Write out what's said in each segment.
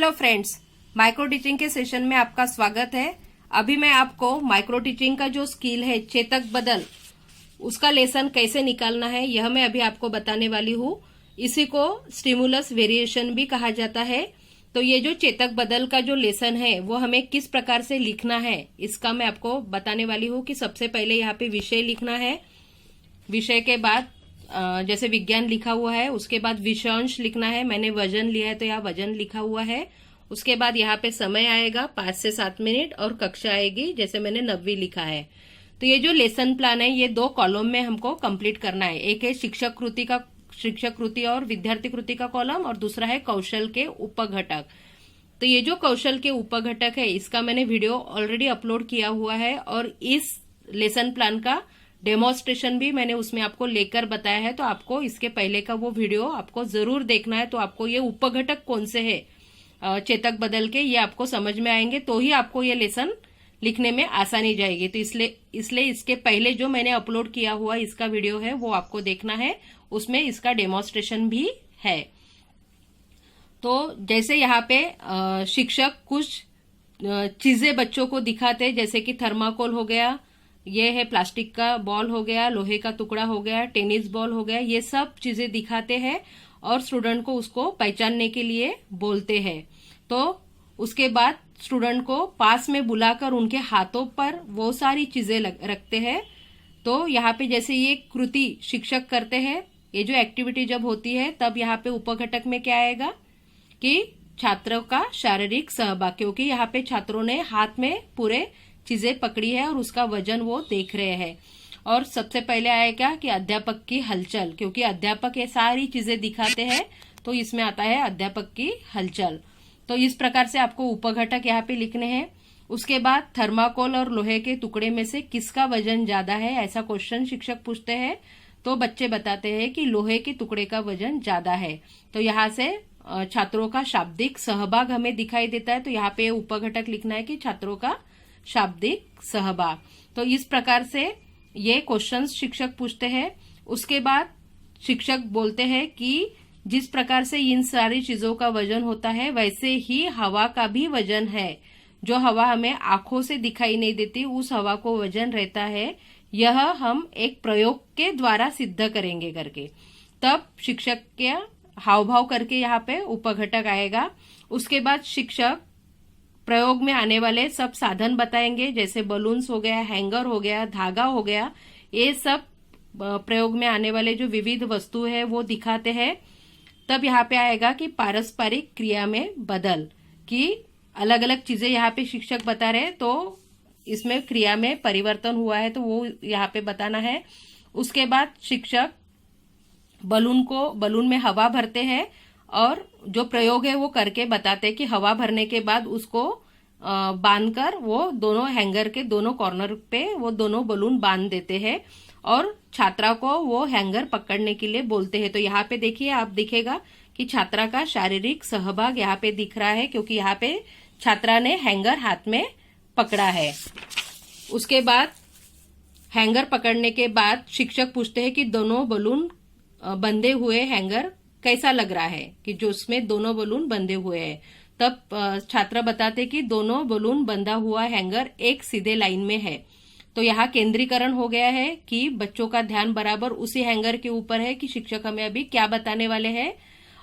Hello friends, micro teaching के session में आपका स्वागत है। अभी मैं आपको माइक्रो टीचिंग का जो स्किल है चेतक बदल, उसका लेसन कैसे निकालना है यह मैं अभी आपको बताने वाली हूँ। इसी को स्टिमुलस वेरिएशन भी कहा जाता है। तो ये जो चेतक बदल का जो लेसन है वो हमें किस प्रकार से लिखना है इसका मैं आपको बताने वाली हूँ। कि सबसे पहले यहाँ पे विषय लिखना है, विषय के बाद जैसे विज्ञान लिखा हुआ है, उसके बाद विषयांश लिखना है। मैंने वजन लिया है तो यहाँ वजन लिखा हुआ है। उसके बाद यहाँ पे समय आएगा 5 से 7 मिनट और कक्षा आएगी जैसे मैंने 90 लिखा है। तो ये जो लेसन प्लान है ये 2 कॉलम में हमको कंप्लीट करना है। एक है शिक्षक कृति और विद्यार्थी कृति का कॉलम और दूसरा है कौशल के उपघटक। तो ये जो कौशल के उपघटक है इसका मैंने वीडियो ऑलरेडी अपलोड किया हुआ है और इस लेसन प्लान का डेमोन्स्ट्रेशन भी मैंने उसमें आपको लेकर बताया है। तो आपको इसके पहले का वो वीडियो आपको जरूर देखना है। तो आपको ये उपघटक कौन से है चेतक बदल के ये आपको समझ में आएंगे तो ही आपको ये लेसन लिखने में आसानी जाएगी। तो इसलिए इसके पहले जो मैंने अपलोड किया हुआ इसका वीडियो है वो आपको देखना है, उसमें इसका डेमोन्स्ट्रेशन भी है। तो जैसे यहाँ पे शिक्षक कुछ चीजें बच्चों को दिखाते जैसे कि थर्माकोल हो गया, ये है प्लास्टिक का बॉल हो गया, लोहे का टुकड़ा हो गया, टेनिस बॉल हो गया, ये सब चीजें दिखाते हैं और स्टूडेंट को उसको पहचानने के लिए बोलते हैं। तो उसके बाद स्टूडेंट को पास में बुलाकर उनके हाथों पर वो सारी चीजें रखते हैं। तो यहाँ पे जैसे ये कृति शिक्षक करते हैं, ये जो एक्टिविटी जब होती है तब यहाँ पे उपघटक में क्या आएगा कि छात्रों का शारीरिक सहभाग, क्योंकि यहाँ पे छात्रों ने हाथ में पूरे चीजें पकड़ी है और उसका वजन वो देख रहे हैं। और सबसे पहले आएगा कि अध्यापक की हलचल, क्योंकि अध्यापक ये सारी चीजें दिखाते हैं तो इसमें आता है अध्यापक की हलचल। तो इस प्रकार से आपको उपघटक यहाँ पे लिखने हैं। उसके बाद थर्माकोल और लोहे के टुकड़े में से किसका वजन ज्यादा है ऐसा क्वेश्चन शिक्षक पूछते हैं। तो बच्चे बताते हैं कि लोहे के टुकड़े का वजन ज्यादा है। तो यहाँ से छात्रों का शाब्दिक सहभाग हमें दिखाई देता है। तो यहाँ पे उपघटक लिखना है कि छात्रों का शाब्दिक सहभाग। तो इस प्रकार से ये क्वेश्चंस शिक्षक पूछते हैं। उसके बाद शिक्षक बोलते हैं कि जिस प्रकार से इन सारी चीजों का वजन होता है वैसे ही हवा का भी वजन है। जो हवा हमें आंखों से दिखाई नहीं देती उस हवा को वजन रहता है। यह हम एक प्रयोग के द्वारा सिद्ध करेंगे करके। तब शिक्षक के हाव भाव करके यहाँ पे उपघटक आएगा। उसके बाद शिक्षक प्रयोग में आने वाले सब साधन बताएंगे जैसे बलून्स हो गया, हैंगर हो गया, धागा हो गया, ये सब प्रयोग में आने वाले जो विविध वस्तु है वो दिखाते हैं। तब यहाँ पे आएगा कि पारस्परिक क्रिया में बदल, कि अलग अलग चीजें यहाँ पे शिक्षक बता रहे तो इसमें क्रिया में परिवर्तन हुआ है तो वो यहाँ पे बताना है। उसके बाद शिक्षक बलून में हवा भरते हैं और जो प्रयोग है वो करके बताते हैं कि हवा भरने के बाद उसको बांधकर वो दोनों हैंगर के दोनों कॉर्नर पे वो दोनों बलून बांध देते हैं और छात्रा को वो हैंगर पकड़ने के लिए बोलते हैं। तो यहाँ पे देखिए, आप दिखेगा कि छात्रा का शारीरिक सहभाग यहाँ पे दिख रहा है क्योंकि यहाँ पे छात्रा ने हैंगर हाथ में पकड़ा है। उसके बाद हैंगर पकड़ने के बाद शिक्षक पूछते हैं कि दोनों बलून बंधे हुए हैंगर कैसा लग रहा है, कि जो उसमें दोनों बलून बंधे हुए हैं। तब छात्र बताते कि दोनों बलून बंधा हुआ हैंगर एक सीधे लाइन में है। तो यहाँ केंद्रीकरण हो गया है कि बच्चों का ध्यान बराबर उसी हैंगर के ऊपर है कि शिक्षक हमें अभी क्या बताने वाले हैं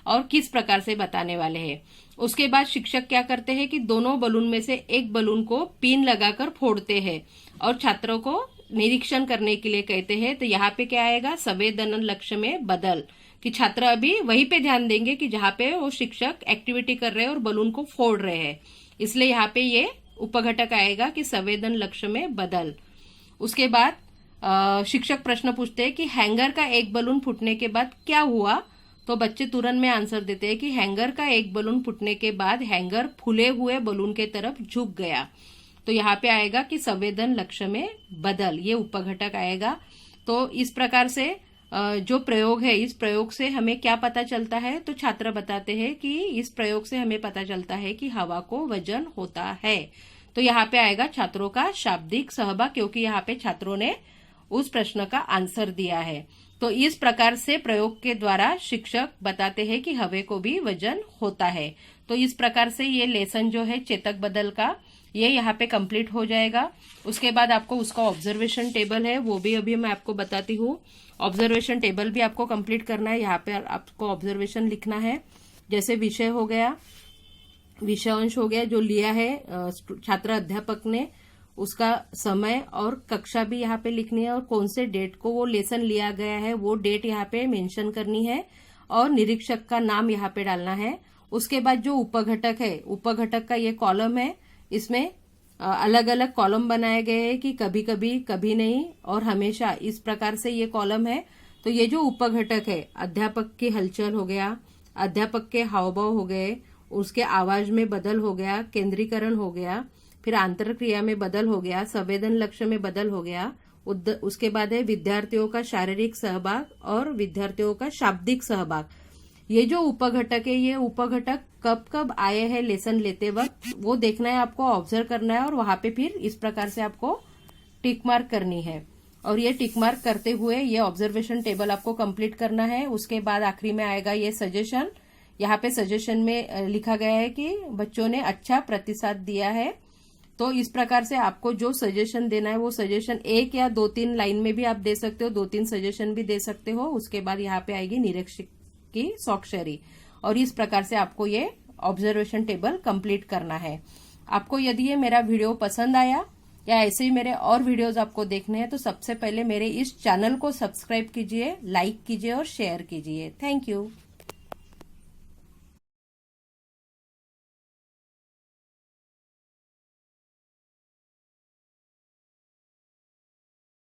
और किस प्रकार से बताने वाले हैं। उसके बाद शिक्षक क्या करते हैं कि दोनों बलून में से एक बलून को पिन लगाकर फोड़ते हैं और छात्रों को निरीक्षण करने के लिए कहते हैं। तो यहाँ पे क्या आएगा, संवेदन लक्ष्य में बदल, कि छात्र अभी वहीं पे ध्यान देंगे कि जहाँ पे वो शिक्षक एक्टिविटी कर रहे हैं और बलून को फोड़ रहे हैं। इसलिए यहाँ पे ये उपघटक आएगा कि संवेदन लक्ष्य में बदल। उसके बाद शिक्षक प्रश्न पूछते हैं कि हैंगर का एक बलून फूटने के बाद क्या हुआ। तो बच्चे तुरंत में आंसर देते हैं कि हैंगर का एक बलून फूटने के बाद हैंगर फूले हुए बलून के तरफ झुक गया। तो यहाँ पे आएगा कि संवेदन लक्ष्य में बदल, ये उपघटक आएगा। तो इस प्रकार से जो प्रयोग है इस प्रयोग से हमें क्या पता चलता है। तो छात्र बताते हैं कि इस प्रयोग से हमें पता चलता है कि हवा को वजन होता है। तो यहाँ पे आएगा छात्रों का शाब्दिक सहभाग, क्योंकि यहाँ पे छात्रों ने उस प्रश्न का आंसर दिया है। तो इस प्रकार से प्रयोग के द्वारा शिक्षक बताते हैं कि हवा को भी वजन होता है। तो इस प्रकार से ये लेसन जो है चेतक बदल का ये यहाँ पे कंप्लीट हो जाएगा। उसके बाद आपको उसका ऑब्जर्वेशन टेबल है वो भी अभी मैं आपको बताती हूँ। ऑब्जर्वेशन टेबल भी आपको कंप्लीट करना है। यहाँ पे आपको ऑब्जर्वेशन लिखना है, जैसे विषय हो गया, विषयांश हो गया जो लिया है छात्र अध्यापक ने, उसका समय और कक्षा भी यहाँ पे लिखनी है, और कौन से डेट को वो लेसन लिया गया है वो डेट यहाँ पे मेंशन करनी है, और निरीक्षक का नाम यहाँ पे डालना है। उसके बाद जो उपघटक है, उपघटक का ये कॉलम है, इसमें अलग अलग कॉलम बनाए गए हैं कि कभी कभी, कभी नहीं और हमेशा, इस प्रकार से ये कॉलम है। तो ये जो उपघटक है, अध्यापक की हलचल हो गया, अध्यापक के हावभाव हो गए, उसके आवाज में बदल हो गया, केंद्रीकरण हो गया, फिर आंतरक्रिया में बदल हो गया, संवेदन लक्ष्य में बदल हो गया। उसके बाद है विद्यार्थियों का शारीरिक सहभाग और विद्यार्थियों का शाब्दिक सहभाग। ये जो उपघटक है, ये उपघटक कब कब आए हैं लेसन लेते वक्त वो देखना है आपको, ऑब्जर्व करना है, और वहां पे फिर इस प्रकार से आपको टिक मार्क करनी है। और ये टिक मार्क करते हुए ये ऑब्जर्वेशन टेबल आपको कंप्लीट करना है। उसके बाद आखिरी में आएगा ये सजेशन। यहाँ पे सजेशन में लिखा गया है कि बच्चों ने अच्छा प्रतिसाद दिया है। तो इस प्रकार से आपको जो सजेशन देना है वो सजेशन 1 या 2-3 लाइन में भी आप दे सकते हो, 2-3 सजेशन भी दे सकते हो। उसके बाद यहाँ पे आएगी निरीक्षक की स्वाक्षरी, और इस प्रकार से आपको ये ऑब्जर्वेशन टेबल कंप्लीट करना है। आपको यदि ये मेरा वीडियो पसंद आया या ऐसे ही मेरे और वीडियोस आपको देखने हैं तो सबसे पहले मेरे इस चैनल को सब्सक्राइब कीजिए, लाइक कीजिए और शेयर कीजिए। Thank you.